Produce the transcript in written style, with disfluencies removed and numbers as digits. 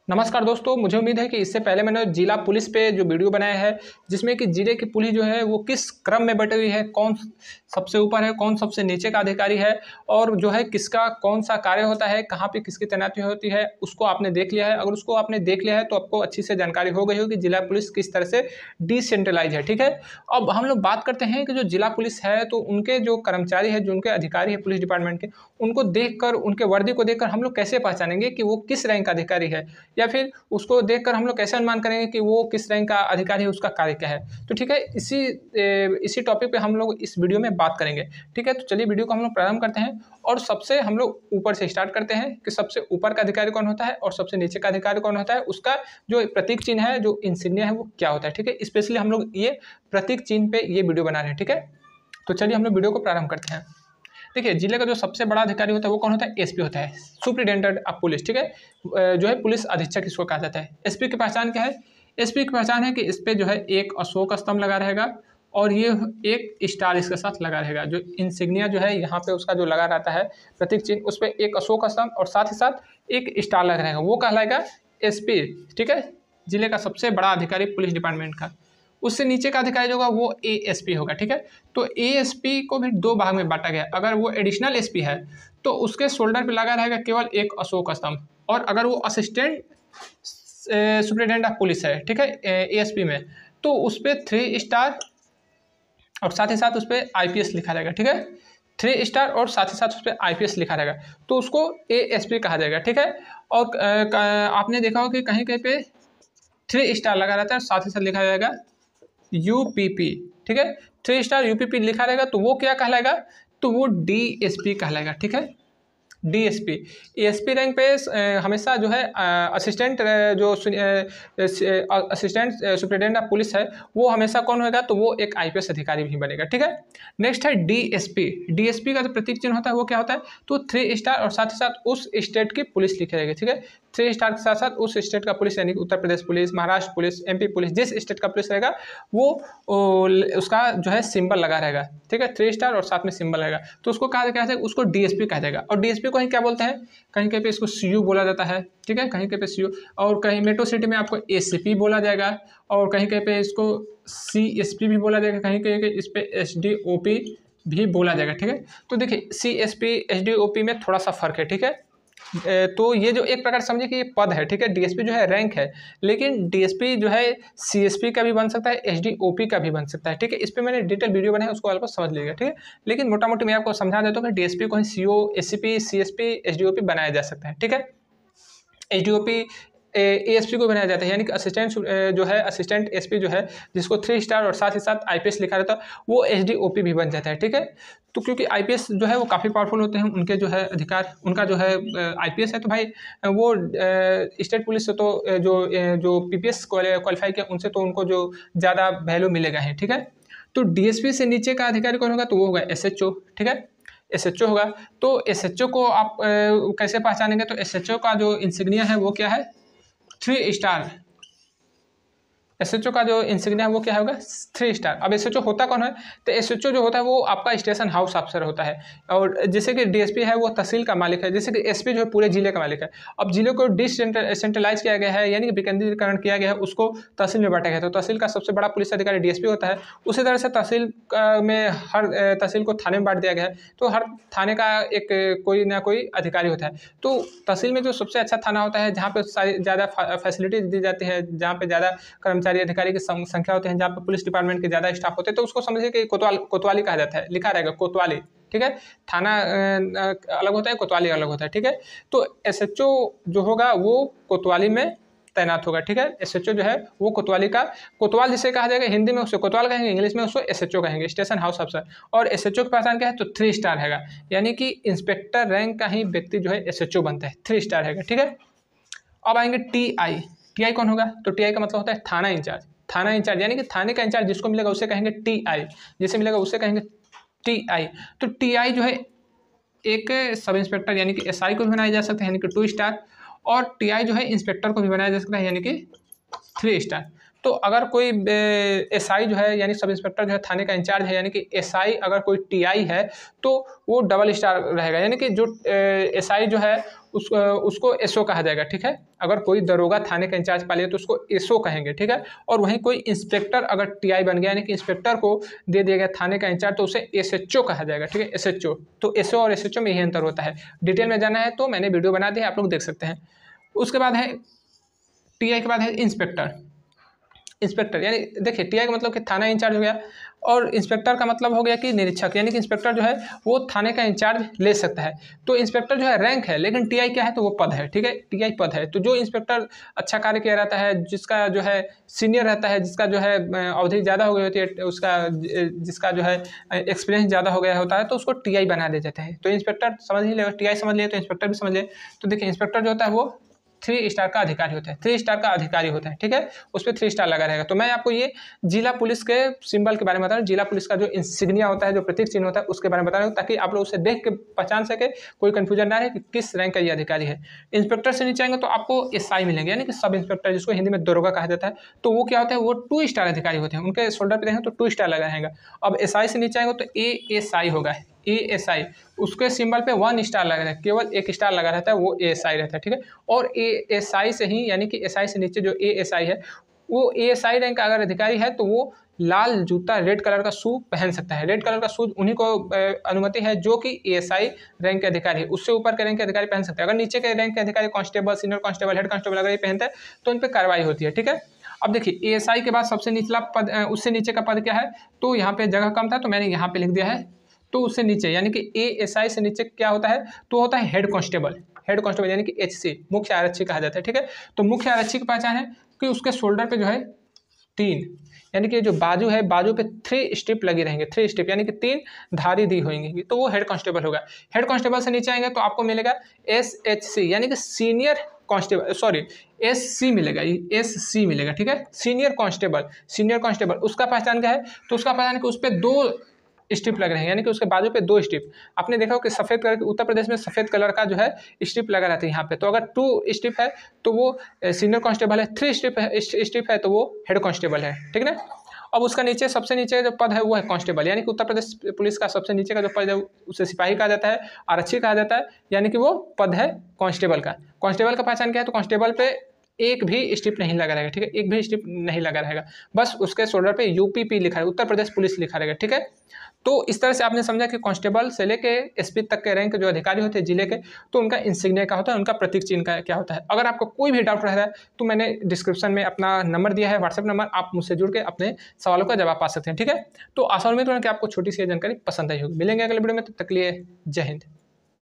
नमस्कार दोस्तों, मुझे उम्मीद है कि इससे पहले मैंने जिला पुलिस पे जो वीडियो बनाया है जिसमें कि जिले की पुलिस जो है वो किस क्रम में बटी हुई है, कौन सबसे ऊपर है, कौन सबसे नीचे का अधिकारी है और जो है किसका कौन सा कार्य होता है, कहाँ पे किसकी तैनाती होती है, उसको आपने देख लिया है। अगर उसको आपने देख लिया है तो आपको अच्छी से जानकारी हो गई होगी कि जिला पुलिस किस तरह से डिसेंट्रलाइज है। ठीक है, अब हम लोग बात करते हैं कि जो जिला पुलिस है तो उनके जो कर्मचारी है, जो उनके अधिकारी है पुलिस डिपार्टमेंट के, उनको देखकर, उनके वर्दी को देखकर हम लोग कैसे पहचानेंगे कि वो किस रैंक का अधिकारी है, या फिर उसको देखकर हम लोग कैसे अनुमान करेंगे कि वो किस रैंक का अधिकारी है, उसका कार्य क्या है। तो ठीक है, इसी टॉपिक पे हम लोग इस वीडियो में बात करेंगे। ठीक है, तो चलिए वीडियो को हम लोग प्रारंभ करते हैं और सबसे हम लोग ऊपर से स्टार्ट करते हैं कि सबसे ऊपर का अधिकारी कौन होता है और सबसे नीचे का अधिकारी कौन होता है, उसका जो प्रतीक चिन्ह है, जो इंसिग्निया है, वो क्या होता है। ठीक है, स्पेशली हम लोग ये प्रतीक चिन्ह पे ये वीडियो बना रहे हैं। ठीक है, तो चलिए हम लोग वीडियो को प्रारंभ करते हैं। देखिए, जिले का जो सबसे बड़ा अधिकारी होता है वो कौन होता है? एसपी होता है, सुप्रिटेंडेंट ऑफ पुलिस। ठीक है, जो है पुलिस अधीक्षक इसको कहा जाता है। एसपी की पहचान क्या है? एसपी की पहचान है कि इस पे जो है एक अशोक स्तंभ लगा रहेगा और ये एक स्टार इसके साथ लगा रहेगा। जो इंसिग्निया जो है यहाँ पे उसका जो लगा रहता है प्रतीक चिन्ह, उस पर एक अशोक स्तंभ और साथ ही साथ एक स्टार लगा रहेगा, वो कहलाएगा एसपी। ठीक है, जिले का सबसे बड़ा अधिकारी पुलिस डिपार्टमेंट का। उससे नीचे का अधिकारी जो होगा वो एएसपी होगा। ठीक है, तो एएसपी को भी दो भाग में बांटा गया। अगर वो एडिशनल एसपी है तो उसके शोल्डर पे लगा रहेगा केवल एक अशोक स्तंभ, और अगर वो असिस्टेंट सुप्रिटेंडेंट ऑफ पुलिस है, ठीक है, एएसपी में, तो उस पर 3 स्टार और साथ ही साथ उस पर आईपीएस लिखा रहेगा। ठीक है, 3 स्टार और साथ ही साथ उस पर आईपीएस लिखा रहेगा, तो उसको एएसपी कहा जाएगा। ठीक है, और आपने देखा हो कि कहीं कहीं पे 3 स्टार लगा रहता है, साथ ही साथ लिखा जाएगा यूपीपी। ठीक है, 3 स्टार यूपीपी लिखा रहेगा, तो वो क्या कहलाएगा? तो वो डीएसपी कहलाएगा। ठीक है, डीएसपी। एएसपी रैंक पे हमेशा जो है असिस्टेंट जो असिस्टेंट सुप्रिटेंडेंट ऑफ पुलिस है वो हमेशा कौन होगा? तो वो एक आईपीएस अधिकारी भी बनेगा। ठीक है, नेक्स्ट है डीएसपी। डीएसपी का जो प्रतीक चिन्ह होता है वो क्या होता है? तो 3 स्टार और साथ ही साथ उस स्टेट की पुलिस लिखी रहेगी। ठीक है, 3 स्टार के साथ साथ उस स्टेट का पुलिस, यानी कि Uttar Pradesh police, Maharashtra police, MP police, जिस स्टेट का पुलिस रहेगा वो उसका जो है सिंबल लगा रहेगा। ठीक है, 3 स्टार और साथ में सिंबल रहेगा, तो उसको कहा जाएगा, उसको डीएसपी कहा जाएगा। और डीएसपी को ही क्या बोलते हैं? कहीं कहीं पे इसको सीयू बोला जाता है। ठीक है, कहीं कहीं पे सीयू, और कहीं मेट्रो सिटी में आपको एसीपी बोला जाएगा, और कहीं कहीं पे इसको सीएसपी भी बोला जाएगा, कहीं कहीं इस पे एसडीओपी भी बोला जाएगा। ठीक है, तो देखिए सीएसपी एसडीओपी में थोड़ा सा फर्क है। ठीक है, तो ये जो एक प्रकार समझिए कि ये पद है। ठीक है, डीएसपी जो है रैंक है, लेकिन डीएसपी जो है सीएसपी का भी बन सकता है, एसडीओपी का भी बन सकता है। ठीक है, इस पर मैंने डिटेल वीडियो बनाया, उसको आप समझ लीजिएगा। ठीक है, लेकिन मोटा मोटी मैं आपको समझा देता हूँ कि डीएसपी को ही सीओ, एससीपी, सीएसपी, एसडीओपी बनाया जा सकता है। ठीक है, एसडीओपी एएसपी को बनाया जाता है, यानी कि असिस्टेंट जो है असिस्टेंट एसपी जो है, जिसको 3 स्टार और साथ ही साथ आईपीएस लिखा रहता है, वो एसडीओपी भी बन जाता है। ठीक है, तो क्योंकि आईपीएस जो है वो काफ़ी पावरफुल होते हैं, उनके जो है अधिकार, उनका जो है आईपीएस है, तो भाई वो स्टेट पुलिस से तो जो पीपीएस क्वालिफाई किया उनसे तो उनको जो ज़्यादा वैल्यू मिलेगा है। ठीक है, तो डीएसपी से नीचे का अधिकारी कौन होगा? तो वो होगा एसएचओ। ठीक है, एसएचओ होगा। तो एसएचओ को आप कैसे पहचानेंगे? तो एसएचओ का जो इंसिग्निया है वो क्या है? 3 स्टार। एसएचओ का जो इंसिग्निया है वो क्या होगा? 3 स्टार। अब एसएचओ होता कौन है? तो एसएचओ जो होता है वो आपका स्टेशन हाउस अफसर होता है, और जैसे कि डीएसपी है वो तहसील का मालिक है, जैसे कि एसपी जो है पूरे जिले का मालिक है। अब जिले को डिसेंट्रलाइज किया गया है, यानी कि विकेंद्रीकरण किया गया है, उसको तहसील में बांटा गया है, तो तहसील का सबसे बड़ा पुलिस अधिकारी डीएसपी होता है। उसी तरह से तहसील में हर तहसील को थाने में बांट दिया गया है, तो हर थाने का एक कोई ना कोई अधिकारी होता है। तो तहसील में जो सबसे अच्छा थाना होता है, जहाँ पे सारी ज़्यादा फैसिलिटीज दी जाती है, जहाँ पे ज़्यादा कर्मचारी अधिकारी की संख्या होते हैं, जहाँ पर पुलिस डिपार्टमेंट के ज़्यादा स्टाफ होते हैं, तो उसको समझिए कि कोतवाली कहा जाता है, लिखा रहेगा कोतवाली। ठीक है, थाना अलग होता है, कोतवाली अलग होता है। ठीक है, तो एसएचओ जो होगा वो कोतवाली में तैनात होगा। ठीक है, एसएचओ जो है वो कोतवाली का, कोतवाल जिसे कहा जाएगा, हिंदी में उसको कोतवाल कहेंगे, इंग्लिश में उसको एसएचओ कहेंगे, स्टेशन हाउस अफसर। और एसएचओ की पहचान क्या है? तो 3 स्टार हैगा, यानी कि इंस्पेक्टर रैंक का ही व्यक्ति जो है एसएचओ बनता है, 3 स्टार हैगा। ठीक है, अब आएंगे टीआई। टीआई कौन होगा? तो टीआई का मतलब होता है थाना इंचार्ज। थाना इंचार्ज यानी कि थाने का इंचार्ज जिसको मिलेगा उसे कहेंगे टीआई, जिसे मिलेगा उसे कहेंगे टीआई। तो टीआई जो है एक सब इंस्पेक्टर यानी कि एसआई को भी बनाया जा सकता है, यानी कि 2 स्टार, और टीआई जो है इंस्पेक्टर को भी बनाया जा सकता है, यानी कि 3 स्टार। तो अगर कोई एसआई जो है यानी सब इंस्पेक्टर जो है थाने का इंचार्ज है, यानी कि एसआई अगर कोई टीआई है तो वो डबल स्टार रहेगा, यानी कि जो एसआई जो है उसको एसओ कहा जाएगा, ठीक है। अगर कोई दरोगा थाने का इंचार्ज पा लिया तो उसको एसओ कहेंगे, ठीक है। और वहीं कोई इंस्पेक्टर अगर टीआई बन गया यानी कि इंस्पेक्टर को दे दिया गया थाने का इंचार्ज तो उसे एसएचओ कहा जाएगा, ठीक है, एसएचओ। तो एसओ और एसएचओ में यही अंतर होता है। डिटेल में जाना है तो मैंने वीडियो बना दी है, आप लोग देख सकते हैं। उसके बाद है टीआई के बाद है इंस्पेक्टर। इंस्पेक्टर यानी देखिए टीआई का मतलब कि थाना इंचार्ज हो गया, और इंस्पेक्टर का मतलब हो गया कि निरीक्षक, यानी कि इंस्पेक्टर जो है वो थाने का इंचार्ज ले सकता है। तो इंस्पेक्टर जो है रैंक है, लेकिन टीआई क्या है तो वो पद है, ठीक है, टीआई पद है। तो जो इंस्पेक्टर अच्छा कार्य किया रहता है, जिसका जो है सीनियर रहता है, जिसका जो है अवधि ज़्यादा हो गई होती है, उसका जिसका जो है एक्सपीरियंस ज़्यादा हो गया होता है, तो उसको टीआई बना दे जाते हैं। तो इंस्पेक्टर समझ ही ले, टीआई समझ लिए तो इंस्पेक्टर भी समझ लिए। तो देखिए इंस्पेक्टर जो होता है वो 3 स्टार का अधिकारी होता है, 3 स्टार का अधिकारी होता है, ठीक है, उस पर 3 स्टार लगा रहेगा। तो मैं आपको ये जिला पुलिस के सिंबल के बारे में बता रहा हूँ, जिला पुलिस का जो इंसिग्निया होता है, जो प्रतीक चिन्ह होता है, उसके बारे में बता रहा हूँ, ताकि आप लोग उसे देख के पहचान सके, कोई कंफ्यूजन ना रहे कि किस रैंक का ये अधिकारी है। इंस्पेक्टर से नीचे आएंगे तो आपको एसआई मिलेंगे, यानी कि सब इंस्पेक्टर, जिसको हिंदी में दरोगा कहा जाता है। तो वो क्या होता है, वो 2 स्टार अधिकारी होते हैं, उनके शोल्डर पर देखेंगे तो 2 स्टार लगा रहेगा। अब एसआई से नीचे आएंगे तो एएसआई होगा, एएसआई, उसके सिंबल पे 1 स्टार लगा रहता है, केवल 1 स्टार लगा रहता है, वो एएसआई रहता है, ठीक है। और एएसआई से ही, यानी कि एसआई से नीचे जो एएसआई है, वो एएसआई रैंक का अगर अधिकारी है तो वो लाल जूता, रेड कलर का शू पहन सकता है। रेड कलर का शूज उन्हीं को अनुमति है जो कि एएसआई रैंक के अधिकारी है, उससे ऊपर के रैंक के अधिकारी पहन सकते हैं। अगर नीचे के रैंक के अधिकारी constable, senior constable, head constable अगर ये पहनता है तो उन पर कार्रवाई होती है, ठीक है। अब देखिए एएसआई के बाद सबसे निचला पद, उससे नीचे का पद क्या है, तो यहाँ पे जगह कम था तो मैंने यहाँ पे लिख दिया है। तो उससे नीचे यानी कि एएसआई से नीचे क्या होता है, तो होता है हेड कांस्टेबल। हेड कांस्टेबल यानी कि एचसी, मुख्य आरक्षी कहा जाता है, ठीक है। तो मुख्य आरक्षी की पहचान है कि उसके शोल्डर पे जो है 3, यानी कि जो बाजू है, बाजू पे 3 स्ट्रिप लगी रहेंगे, 3 स्ट्रिप यानी कि 3 धारी दी होंगी, तो वो हेड कांस्टेबल होगा। हेड कांस्टेबल से नीचे आएंगे तो आपको मिलेगा एसएचसी, यानी कि सीनियर कांस्टेबल, सॉरी एससी मिलेगा, एससी मिलेगा, ठीक है, सीनियर कांस्टेबल। सीनियर कांस्टेबल उसका पहचान क्या है, तो उसका पहचान है कि उस पर 2 स्ट्रिप लग रहे हैं, यानी कि उसके बाजू पे 2 स्ट्रिप। आपने देखा हो कि सफ़ेद कलर, उत्तर प्रदेश में सफ़ेद कलर का जो है स्ट्रिप लगा रहता है यहाँ पे। तो अगर 2 स्ट्रिप है तो वो सीनियर कांस्टेबल है, 3 स्ट्रिप है तो वो हेड कांस्टेबल है, ठीक है ना। अब उसका नीचे, सबसे नीचे का जो पद है वो है कांस्टेबल, यानी कि उत्तर प्रदेश पुलिस का सबसे नीचे का जो पद है उसे सिपाही कहा जाता है, आरक्षी कहा जाता है, यानी कि वो पद है कांस्टेबल का। कांस्टेबल का पहचान क्या है, तो कांस्टेबल पे एक भी स्ट्रिप नहीं लगा रहेगा, ठीक है, एक भी स्ट्रिप नहीं लगा रहेगा, बस उसके शोल्डर पे यूपीपी लिखा है, उत्तर प्रदेश पुलिस लिखा रहेगा, ठीक है। तो इस तरह से आपने समझा कि कांस्टेबल से लेके एसपी तक के रैंक जो अधिकारी होते हैं जिले के, तो उनका इंसिग्निया क्या होता है, उनका प्रतीक चिन्ह का क्या होता है। अगर आपको कोई भी डाउट रह रहा है तो मैंने डिस्क्रिप्शन में अपना नंबर दिया है, व्हाट्सएप नंबर, आप मुझसे जुड़ के अपने सवालों का जवाब पा सकते हैं, ठीक है। तो आशा उम्मीद है कि आपको छोटी सी जानकारी पसंद आई होगी। मिलेंगे अगले वीडियो में, तब तक के लिए जय हिंद।